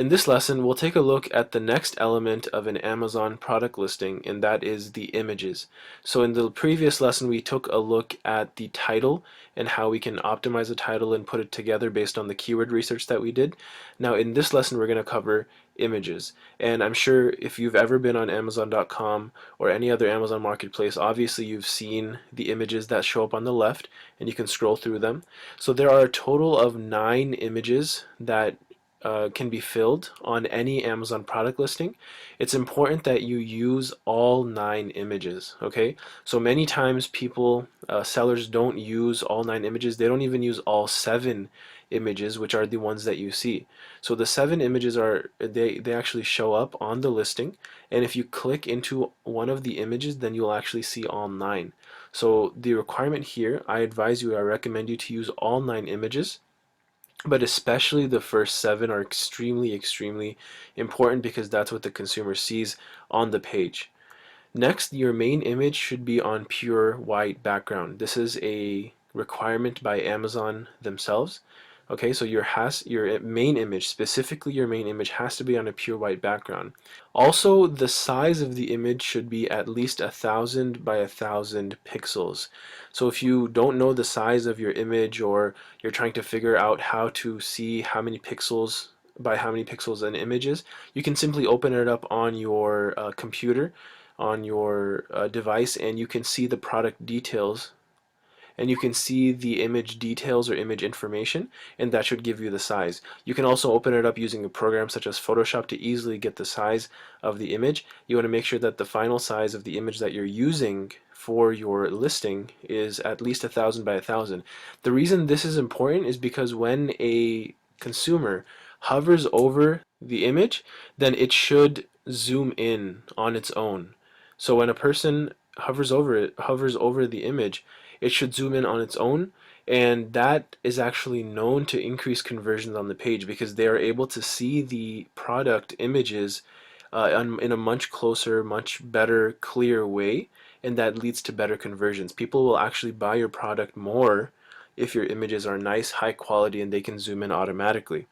In this lesson, we'll take a look at the next element of an Amazon product listing, and that is the images. So in the previous lesson, we took a look at the title and how we can optimize the title and put it together based on the keyword research that we did. Now in this lesson, we're going to cover images. And I'm sure if you've ever been on Amazon.com or any other Amazon marketplace, obviously you've seen the images that show up on the left, and you can scroll through them. So there are a total of 9 images that can be filled on any Amazon product listing. It's important that you use all 9 images, okay? So many times sellers don't use all 9 images. They don't even use all 7 images, which are the ones that you see. So the 7 images they actually show up on the listing, and if you click into one of the images, then you'll actually see all 9. So the requirement here, I recommend you to use all 9 images, but especially the first 7 are extremely important because that's what the consumer sees on the page. Next, your main image should be on pure white background. This is a requirement by Amazon themselves. Okay, so your main image, specifically your main image, has to be on a pure white background. Also, the size of the image should be at least 1,000 by 1,000 pixels. So if you don't know the size of your image, or you're trying to figure out how to see how many pixels by how many pixels an image is, you can simply open it up on your computer, on your device, and you can see the product details, and you can see the image details or image information, and that should give you the size. You can also open it up using a program such as Photoshop to easily get the size of the image. You want to make sure that the final size of the image that you're using for your listing is at least 1,000 by 1,000. The reason this is important is because when a consumer hovers over the image, then it should zoom in on its own. So when a person hovers over the image, it should zoom in on its own, and that is actually known to increase conversions on the page because they are able to see the product images in a much closer, much better, clear way, and that leads to better conversions. People will actually buy your product more if your images are nice, high quality, and they can zoom in automatically.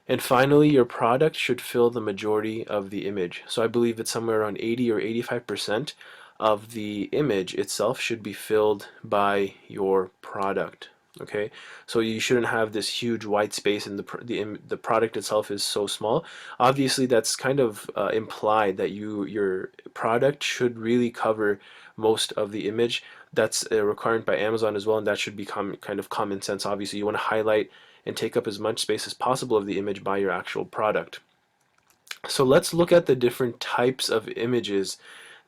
And finally, your product should fill the majority of the image. So I believe it's somewhere around 80 or 85% of the image itself should be filled by your product. Okay, so you shouldn't have this huge white space, and the product itself is so small. Obviously, that's kind of implied that your product should really cover most of the image. That's a requirement by Amazon as well, and that should become kind of common sense. Obviously, you want to highlight and take up as much space as possible of the image by your actual product. So let's look at the different types of images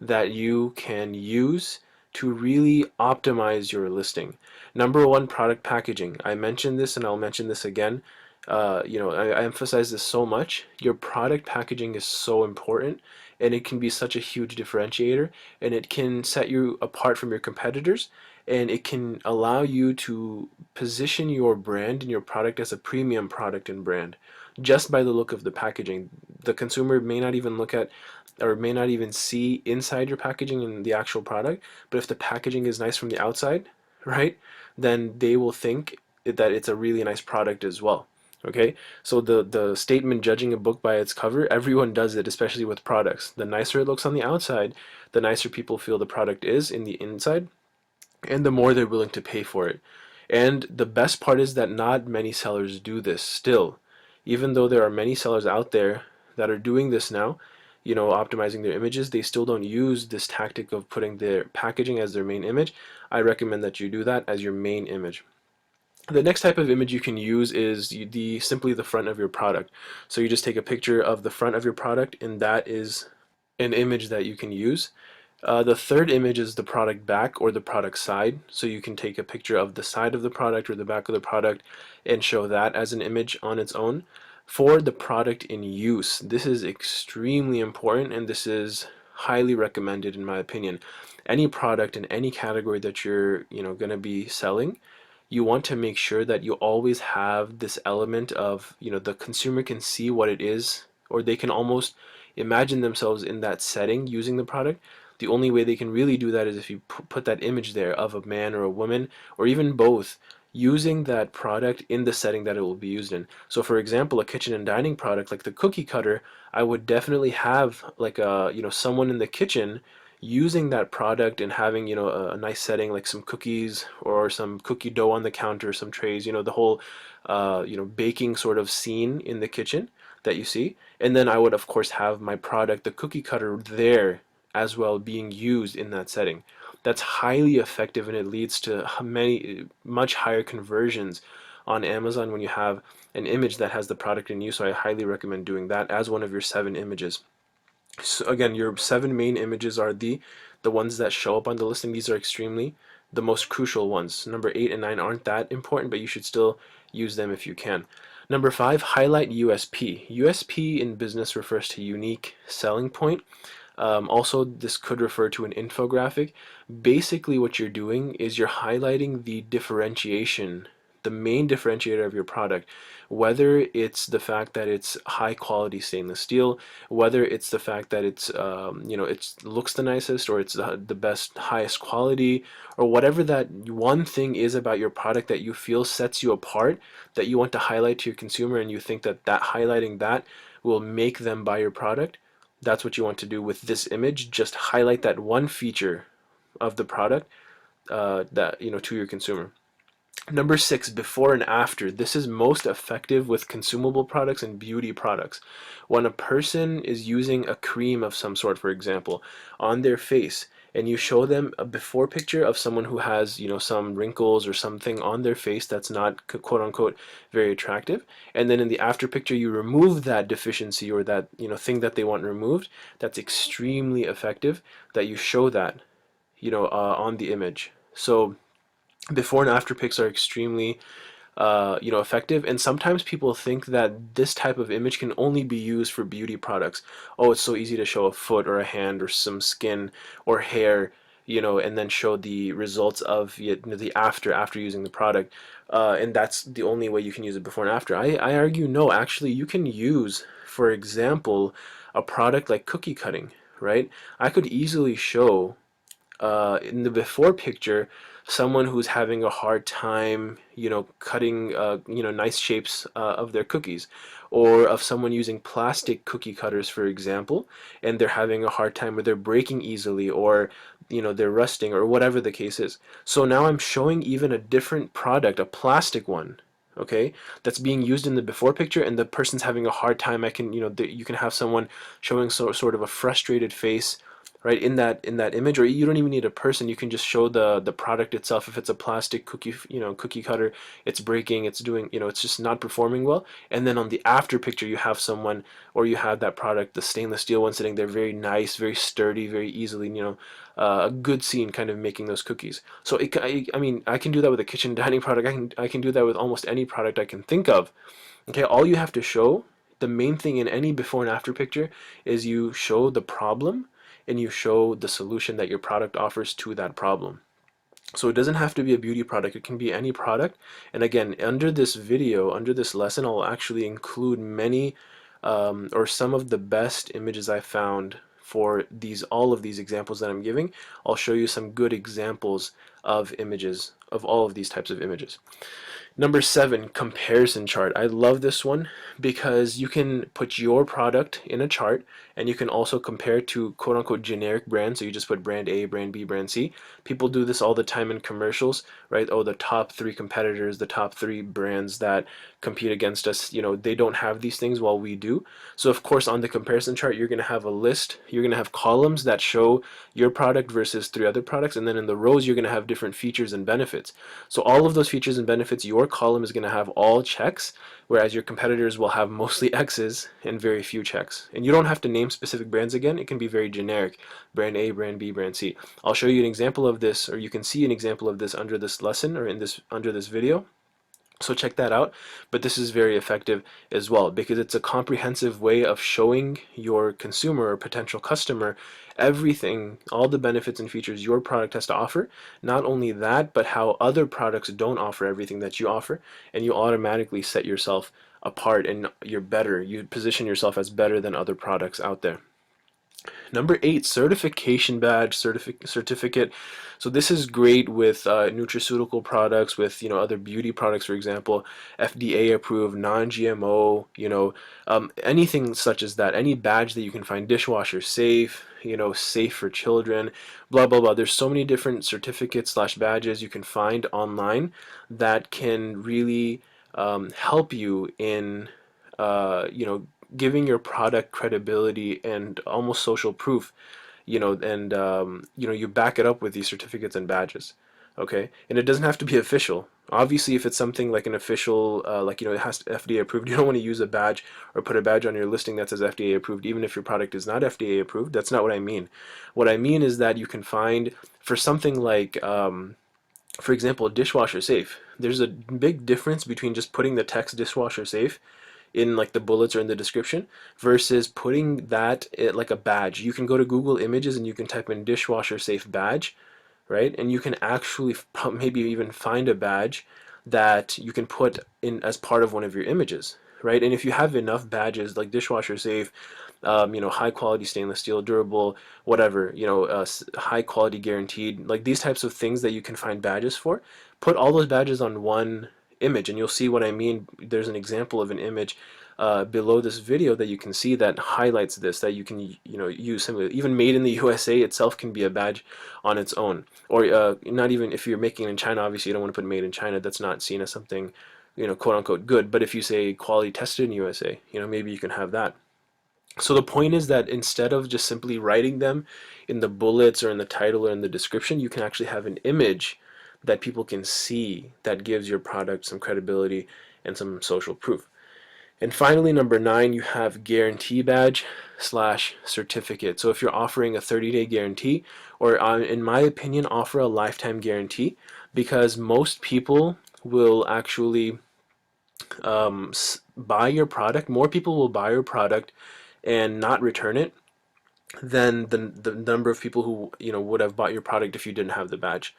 that you can use to really optimize your listing. Number one, product packaging. I mentioned this and I'll mention this again. I emphasize this so much. Your product packaging is so important, and it can be such a huge differentiator, and it can set you apart from your competitors, and it can allow you to position your brand and your product as a premium product and brand just by the look of the packaging. The consumer may not even look at or may not even see inside your packaging and the actual product, but if the packaging is nice from the outside, right, then they will think that it's a really nice product as well. Okay, so the statement, judging a book by its cover, everyone does it, especially with products. The nicer it looks on the outside, the nicer people feel the product is in the inside, and the more they're willing to pay for it. And the best part is that not many sellers do this still. Even though there are many sellers out there that are doing this now, optimizing their images, they still don't use this tactic of putting their packaging as their main image. I recommend that you do that as your main image. The next type of image you can use is simply the front of your product. So you just take a picture of the front of your product, and that is an image that you can use. The third image is the product back or the product side. So you can take a picture of the side of the product or the back of the product and show that as an image on its own. For the product in use, this is extremely important, and this is highly recommended in my opinion. Any product in any category that you're going to be selling, you want to make sure that you always have this element of, the consumer can see what it is, or they can almost imagine themselves in that setting using the product. The only way they can really do that is if you put that image there of a man or a woman, or even both, using that product in the setting that it will be used in. So for example, a kitchen and dining product like the cookie cutter, I would definitely have like a, someone in the kitchen using that product and having, a nice setting like some cookies or some cookie dough on the counter, some trays, the whole baking sort of scene in the kitchen that you see. And then I would of course have my product, the cookie cutter, there as well being used in that setting. That's highly effective and it leads to much higher conversions on Amazon when you have an image that has the product in use. So I highly recommend doing that as one of your 7 images. So again, your 7 main images are the ones that show up on the listing. These are extremely the most crucial ones. Number 8 and 9 aren't that important, but you should still use them if you can. Number 5, highlight USP. USP in business refers to unique selling point. Also, this could refer to an infographic. Basically, what you're doing is you're highlighting the differentiation, the main differentiator of your product, whether it's the fact that it's high quality stainless steel, whether it's the fact that it's it looks the nicest, or it's the best, highest quality, or whatever that one thing is about your product that you feel sets you apart, that you want to highlight to your consumer, and you think that highlighting that will make them buy your product. That's what you want to do with this image. Just highlight that one feature of the product that to your consumer. Number 6, before and after. This is most effective with consumable products and beauty products. When a person is using a cream of some sort, for example, on their face, and you show them a before picture of someone who has, some wrinkles or something on their face that's not quote unquote very attractive, and then in the after picture you remove that deficiency or that, thing that they want removed, that's extremely effective that you show that, on the image. So before and after pics are extremely effective. And sometimes people think that this type of image can only be used for beauty products. Oh, it's so easy to show a foot or a hand or some skin or hair, and then show the results of the after using the product. And that's the only way you can use it before and after. I argue no, actually you can use, for example, a product like cookie cutting, right? I could easily show in the before picture someone who's having a hard time, cutting, nice shapes of their cookies, or of someone using plastic cookie cutters, for example, and they're having a hard time, or they're breaking easily, or they're rusting, or whatever the case is. So now I'm showing even a different product, a plastic one, okay, that's being used in the before picture, and the person's having a hard time. I can, you can have someone showing sort of a frustrated face, right, in that image. Or you don't even need a person, you can just show the product itself. If it's a plastic cookie cutter, it's breaking, it's doing, it's just not performing well. And then on the after picture you have someone, or you have that product, the stainless steel one, sitting there very nice, very sturdy, very easily, a good scene kind of making those cookies. So I mean, I can do that with a kitchen dining product. I can do that with almost any product I can think of. Okay, all you have to show, the main thing in any before and after picture, is you show the problem and you show the solution that your product offers to that problem. So it doesn't have to be a beauty product, it can be any product. And again, under this video, under this lesson, I'll actually include many or some of the best images I found for all of these examples that I'm giving. I'll show you some good examples of images, of all of these types of images. Number 7, comparison chart. I love this one because you can put your product in a chart, and you can also compare it to quote unquote generic brands. So you just put brand A, brand B, brand C. People do this all the time in commercials, right? Oh, the top 3 competitors, the top 3 brands that compete against us, they don't have these things while we do. So of course on the comparison chart you're going to have a list, you're going to have columns that show your product versus 3 other products, and then in the rows you're going to have different features and benefits. So all of those features and benefits, your column is going to have all checks, whereas your competitors will have mostly X's and very few checks. And you don't have to name specific brands again, it can be very generic. Brand A, brand B, brand C. I'll show you an example of this, or you can see an example of this under this lesson, or under this video. So check that out. But this is very effective as well because it's a comprehensive way of showing your consumer or potential customer everything, all the benefits and features your product has to offer. Not only that, but how other products don't offer everything that you offer, and you automatically set yourself apart, and you're better. You position yourself as better than other products out there. Number 8, certification badge, certificate. So this is great with nutraceutical products, with other beauty products, for example, FDA approved, non-GMO, anything such as that. Any badge that you can find, dishwasher safe, safe for children, blah blah blah. There's so many different certificates slash badges you can find online that can really help you in giving your product credibility and almost social proof, and you back it up with these certificates and badges. Okay, and it doesn't have to be official. Obviously, if it's something like an official, like it has to FDA approved, you don't want to use a badge or put a badge on your listing that says FDA approved, even if your product is not FDA approved. That's not what I mean. What I mean is that you can find for something like, for example, dishwasher safe. There's a big difference between just putting the text dishwasher safe in like the bullets or in the description versus putting that like a badge. You can go to Google Images and you can type in dishwasher safe badge, right? And you can actually maybe even find a badge that you can put in as part of one of your images, right? And if you have enough badges like dishwasher safe, high quality stainless steel, durable, whatever, high quality guaranteed, like these types of things that you can find badges for, put all those badges on one image and you'll see what I mean. There's an example of an image below this video that you can see that highlights this, that you can use simply. Even made in the USA itself can be a badge on its own, or not even if you're making it in China. Obviously you don't want to put made in China, that's not seen as something quote unquote good, but if you say quality tested in USA, maybe you can have that. So the point is that instead of just simply writing them in the bullets or in the title or in the description, you can actually have an image that people can see that gives your product some credibility and some social proof. And finally, number 9, you have guarantee badge slash certificate. So if you're offering a 30-day guarantee, or in my opinion, offer a lifetime guarantee, because most people will actually buy your product. More people will buy your product and not return it than the number of people who would have bought your product if you didn't have the badge.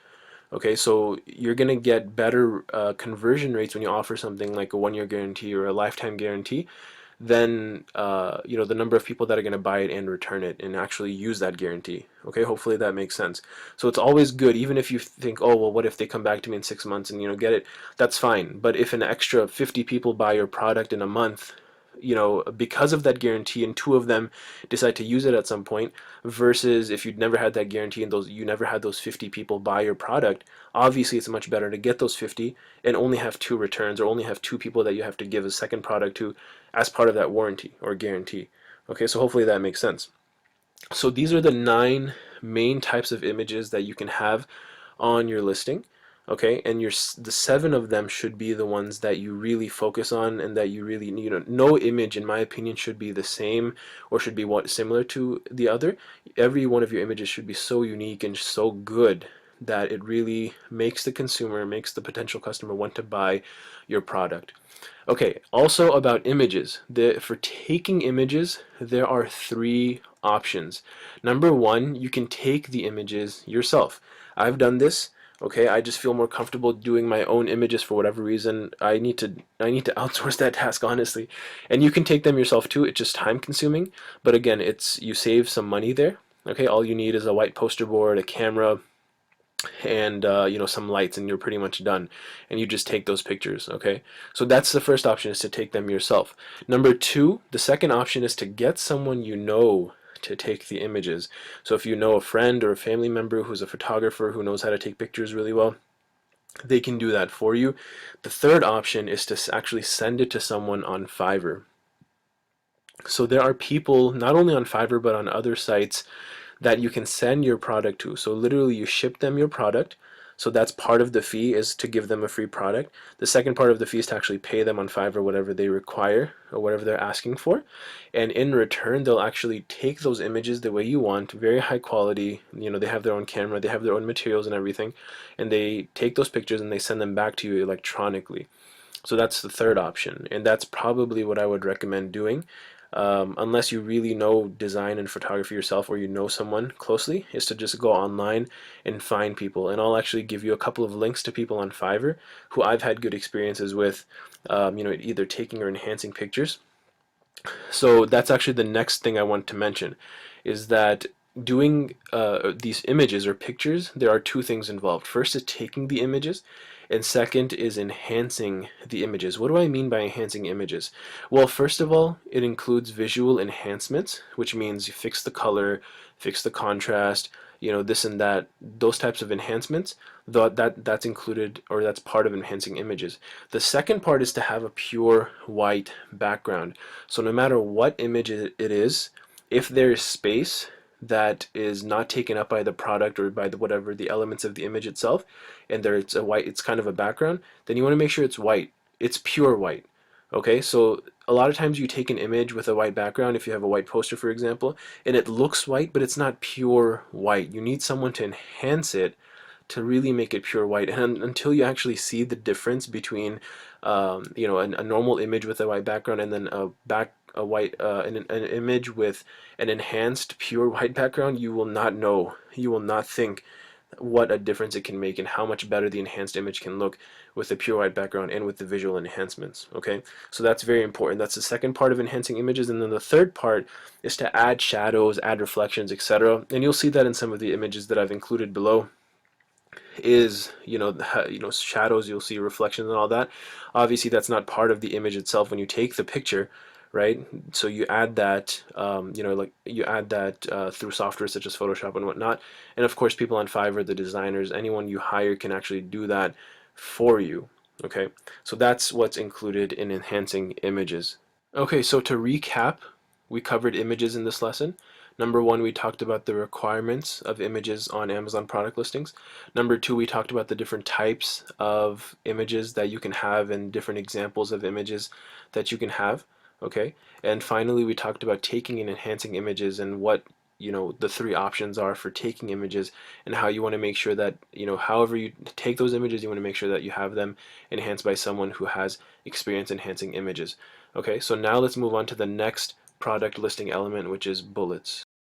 Okay, so you're gonna get better conversion rates when you offer something like a 1-year guarantee or a lifetime guarantee than the number of people that are gonna buy it and return it and actually use that guarantee. Okay, hopefully that makes sense. So it's always good, even if you think, oh well, what if they come back to me in 6 months and get it? That's fine. But if an extra 50 people buy your product in a month, because of that guarantee, and 2 of them decide to use it at some point, versus if you'd never had that guarantee and you never had those 50 people buy your product, obviously it's much better to get those 50 and only have 2 returns, or only have 2 people that you have to give a second product to as part of that warranty or guarantee. Okay, so hopefully that makes sense. So these are the 9 main types of images that you can have on your listing. Okay, and the 7 of them should be the ones that you really focus on, and that you really no image, in my opinion, should be the same or should be similar to the other. Every one of your images should be so unique and so good that it really makes the consumer, makes the potential customer want to buy your product. Okay, also about images. For taking images, there are 3 options. Number 1, you can take the images yourself. I've done this. Okay, I just feel more comfortable doing my own images for whatever reason. I need to outsource that task, honestly. And you can take them yourself too. It's just time consuming, but again, you save some money there. Okay, all you need is a white poster board, a camera, and some lights, and you're pretty much done, and you just take those pictures. Okay, so that's the first option, is to take them yourself. Number 2, the second option, is to get someone to take the images. So if you know a friend or a family member who's a photographer who knows how to take pictures really well, they can do that for you. The third option is to actually send it to someone on Fiverr. So there are people not only on Fiverr but on other sites that you can send your product to. So literally you ship them your product. So that's part of the fee, is to give them a free product. The second part of the fee is to actually pay them on Fiverr whatever they require or whatever they're asking for. And in return, they'll actually take those images the way you want, very high quality. They have their own camera, they have their own materials and everything. And they take those pictures and they send them back to you electronically. So that's the third option. And that's probably what I would recommend doing. Unless you really know design and photography yourself, or you know someone closely, is to just go online and find people. And I'll actually give you a couple of links to people on Fiverr who I've had good experiences with, either taking or enhancing pictures. So that's actually the next thing I want to mention, is that doing these images or pictures, there are two things involved. First is taking the images, and second is enhancing the images. What do I mean by enhancing images? Well, first of all, it includes visual enhancements, which means you fix the color, fix the contrast, this and that, those types of enhancements. That's included, or that's part of enhancing images. The second part is to have a pure white background. So no matter what image it is, if there is space that is not taken up by the product or by whatever the elements of the image itself, and it's kind of a background, then you want to make sure it's white. It's pure white. Okay, so a lot of times you take an image with a white background, if you have a white poster, for example, and it looks white, but it's not pure white. You need someone to enhance it to really make it pure white. And until you actually see the difference between, a normal image with a white background and then an image with an enhanced pure white background, you will not know. You will not think what a difference it can make and how much better the enhanced image can look with the pure white background and with the visual enhancements. Okay, so that's very important. That's the second part of enhancing images. And then the third part is to add shadows, add reflections, etc. And you'll see that in some of the images that I've included below is shadows, you'll see reflections and all that. Obviously that's not part of the image itself when you take the picture, right? So you add that, like you add that through software such as Photoshop and whatnot. And of course, people on Fiverr, the designers, anyone you hire can actually do that for you. Okay, so that's what's included in enhancing images. Okay, so to recap, we covered images in this lesson. Number one, we talked about the requirements of images on Amazon product listings. Number two, we talked about the different types of images that you can have and different examples of images that you can have. Okay, and finally, we talked about taking and enhancing images and what the three options are for taking images and how you want to make sure that however you take those images, you want to make sure that you have them enhanced by someone who has experience enhancing images. Okay, so now let's move on to the next product listing element, which is bullets.